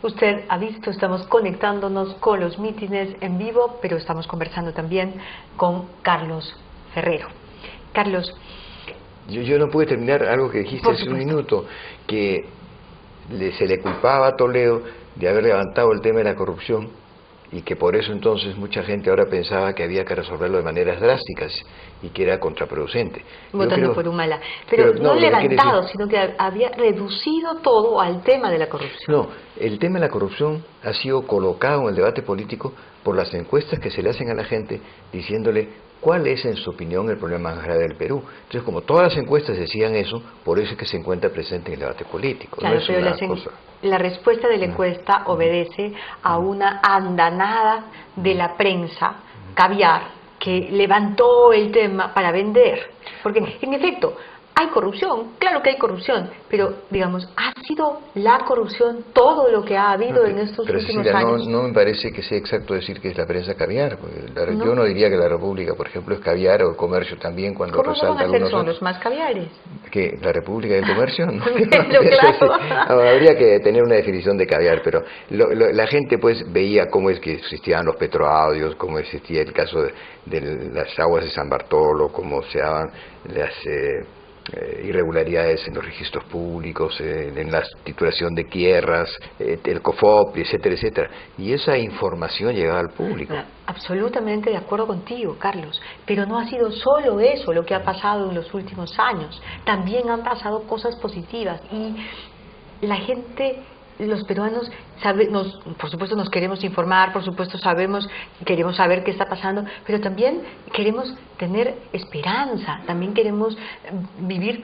usted ha visto, estamos conectándonos con los mítines en vivo, pero estamos conversando también con Carlos Ferrero. Carlos. Yo no pude terminar algo que dijiste hace un minuto, que se le culpaba a Toledo de haber levantado el tema de la corrupción y que por eso entonces mucha gente ahora pensaba que había que resolverlo de maneras drásticas y que era contraproducente. Votando por Humala. Pero no levantado, sino que había reducido todo al tema de la corrupción. No, el tema de la corrupción ha sido colocado en el debate político por las encuestas que se le hacen a la gente diciéndole cuál es, en su opinión, el problema más grave del Perú. Entonces, como todas las encuestas decían eso, por eso es que se encuentra presente en el debate político. Claro, no es pero una cosa... la respuesta de la encuesta obedece a una andanada de la prensa caviar que levantó el tema para vender. Porque, en efecto, hay corrupción, claro que hay corrupción, pero, digamos, ¿ha sido la corrupción todo lo que ha habido en estos últimos años? No me parece que sea exacto decir que es la prensa caviar. Yo no diría que la República, por ejemplo, es caviar, o el Comercio también, cuando ¿Cómo resalta algunos... son los más caviares? ¿Que la República del Comercio? No. Claro. Habría que tener una definición de caviar, pero la gente pues veía cómo es que existían los petroaudios, cómo existía el caso de las aguas de San Bartolo, cómo se daban las... irregularidades en los registros públicos, en la titulación de tierras, el COFOP, etcétera, etcétera. Y esa información llegaba al público. Absolutamente de acuerdo contigo, Carlos. Pero no ha sido solo eso lo que ha pasado en los últimos años. También han pasado cosas positivas y la gente... Los peruanos, por supuesto, nos queremos informar, por supuesto queremos saber qué está pasando, pero también queremos tener esperanza, también queremos vivir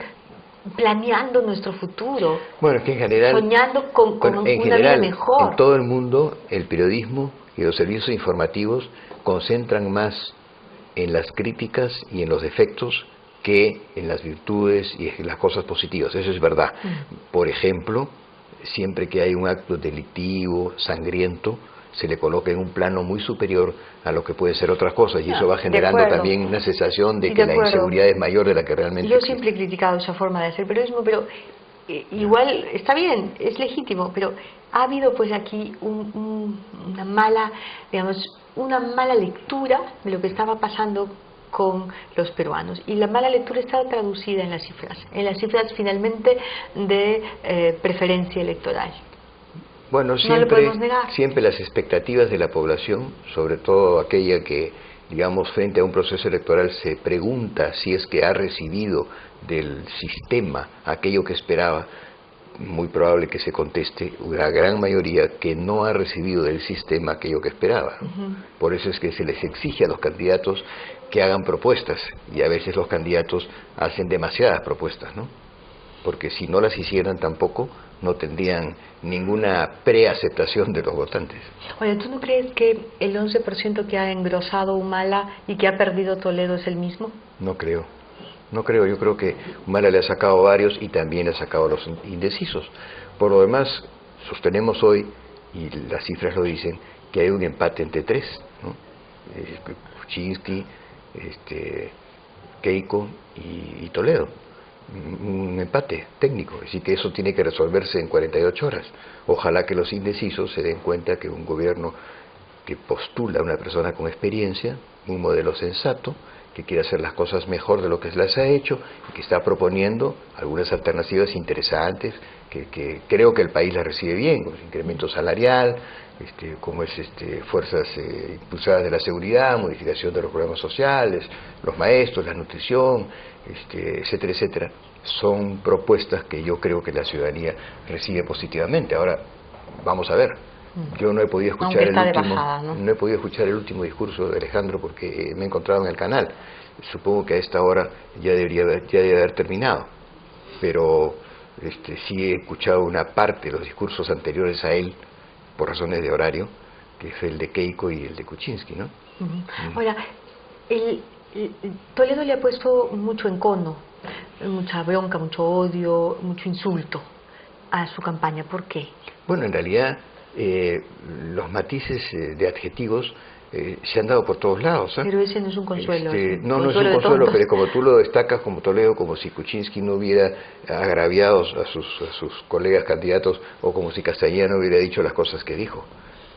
planeando nuestro futuro, bueno, es que en general, soñando con una vida mejor. En todo el mundo, el periodismo y los servicios informativos concentran más en las críticas y en los defectos que en las virtudes y en las cosas positivas. Eso es verdad. Por ejemplo, siempre que hay un acto delictivo, sangriento, se le coloca en un plano muy superior a lo que puede ser otras cosas, y eso va generando también una sensación de que la inseguridad es mayor de la que realmente existe. Siempre he criticado esa forma de hacer periodismo, pero igual está bien, es legítimo, pero ha habido pues aquí una mala, digamos, una mala lectura de lo que estaba pasando con los peruanos, y la mala lectura está traducida en las cifras finalmente de preferencia electoral. Bueno, siempre las expectativas de la población, sobre todo aquella que, digamos, frente a un proceso electoral se pregunta si es que ha recibido del sistema aquello que esperaba, muy probable que se conteste una gran mayoría que no ha recibido del sistema aquello que esperaba, ¿no? Por eso es que se les exige a los candidatos que hagan propuestas, y a veces los candidatos hacen demasiadas propuestas, ¿no? Porque si no las hicieran tampoco no tendrían ninguna preaceptación de los votantes. Oye, ¿tú no crees que el 11% que ha engrosado Humala y que ha perdido Toledo es el mismo? No creo. Yo creo que Humala le ha sacado varios y también le ha sacado a los indecisos. Por lo demás, sostenemos hoy, y las cifras lo dicen, que hay un empate entre tres, ¿no? Kuczynski, Keiko y Toledo. Un empate técnico, así que eso tiene que resolverse en 48 horas. Ojalá que los indecisos se den cuenta que un gobierno que postula a una persona con experiencia, un modelo sensato, que quiere hacer las cosas mejor de lo que las ha hecho y que está proponiendo algunas alternativas interesantes que creo que el país las recibe bien, como el incremento salarial, como es fuerzas impulsadas de la seguridad, modificación de los programas sociales, los maestros, la nutrición, etcétera, etcétera. Son propuestas que yo creo que la ciudadanía recibe positivamente. Ahora, vamos a ver. Yo no he podido escuchar no he podido escuchar el último discurso de Alejandro porque me he encontrado en el canal. Supongo que a esta hora ya debe haber terminado. Pero sí he escuchado una parte de los discursos anteriores a él, por razones de horario, que es el de Keiko y el de Kuczynski, ¿no? Ahora, Toledo le ha puesto mucho encono, mucha bronca, mucho odio, mucho insulto a su campaña. ¿Por qué? Bueno, en realidad los matices de adjetivos se han dado por todos lados. Pero ese no es un consuelo. No, no es un consuelo, pero como tú lo destacas como Toledo, como si Kuczynski no hubiera agraviado a sus colegas candidatos, o como si Castañeda no hubiera dicho las cosas que dijo,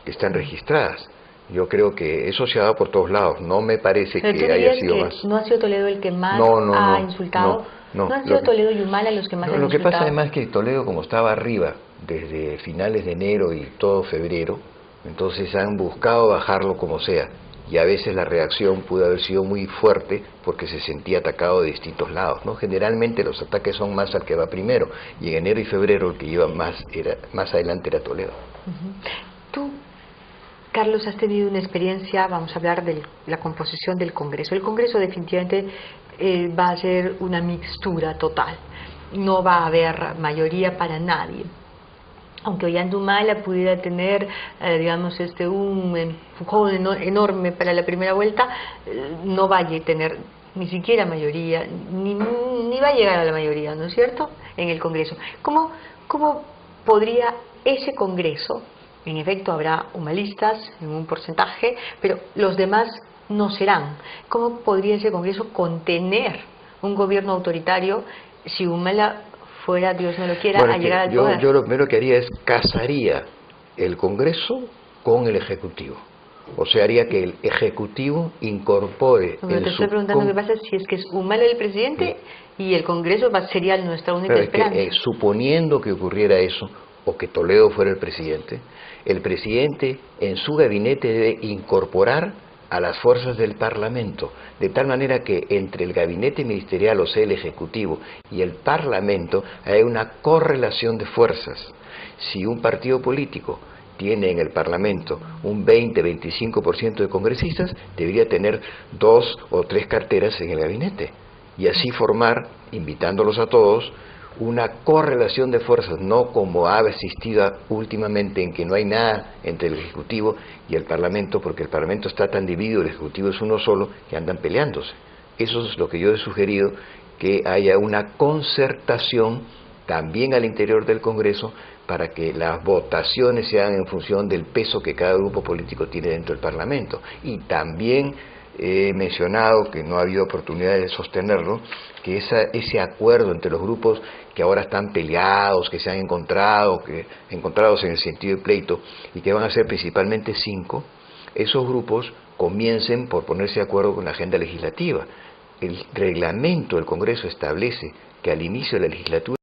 que están registradas. Yo creo que eso se ha dado por todos lados. No me parece que haya sido más. ¿No ha sido Toledo el que más ha insultado? ¿No han sido Toledo y Humala los que más han insultado? Lo que pasa además es que Toledo, como estaba arriba desde finales de enero y todo febrero, entonces han buscado bajarlo como sea. Y a veces la reacción pudo haber sido muy fuerte porque se sentía atacado de distintos lados, ¿no? Generalmente los ataques son más al que va primero, y en enero y febrero el que iba más adelante era Toledo. Tú, Carlos, has tenido una experiencia, vamos a hablar de la composición del Congreso. El Congreso definitivamente va a ser una mixtura total, no va a haber mayoría para nadie. Aunque Ollanta pudiera tener, digamos, un empujón enorme para la primera vuelta, no va a tener ni siquiera mayoría, ni va a llegar a la mayoría, ¿no es cierto?, en el Congreso. ¿Cómo podría ese Congreso, en efecto habrá humalistas en un porcentaje, pero los demás no serán? ¿Cómo podría ese Congreso contener un gobierno autoritario si Humala fuera, Dios no lo quiera, a llegar al poder? Yo lo primero que haría es casaría el Congreso con el Ejecutivo. O sea, haría que el Ejecutivo incorpore... Pero te estoy preguntando qué pasa si es que es Humala el presidente y el Congreso sería nuestra única esperanza. Suponiendo que ocurriera eso, o que Toledo fuera el presidente en su gabinete debe incorporar a las fuerzas del Parlamento, de tal manera que entre el gabinete ministerial, o sea, el Ejecutivo, y el Parlamento hay una correlación de fuerzas. Si un partido político tiene en el Parlamento un 20-25% de congresistas, debería tener 2 o 3 carteras en el gabinete, y así formar, invitándolos a todos, una correlación de fuerzas, no como ha existido últimamente, en que no hay nada entre el Ejecutivo y el Parlamento, porque el Parlamento está tan dividido, el Ejecutivo es uno solo, que andan peleándose. Eso es lo que yo he sugerido, que haya una concertación también al interior del Congreso, para que las votaciones se hagan en función del peso que cada grupo político tiene dentro del Parlamento. Y también he mencionado, que no ha habido oportunidad de sostenerlo, que ese acuerdo entre los grupos que ahora están peleados, que se han encontrados en el sentido de pleito, y que van a ser principalmente 5, esos grupos comiencen por ponerse de acuerdo con la agenda legislativa. El reglamento del Congreso establece que al inicio de la legislatura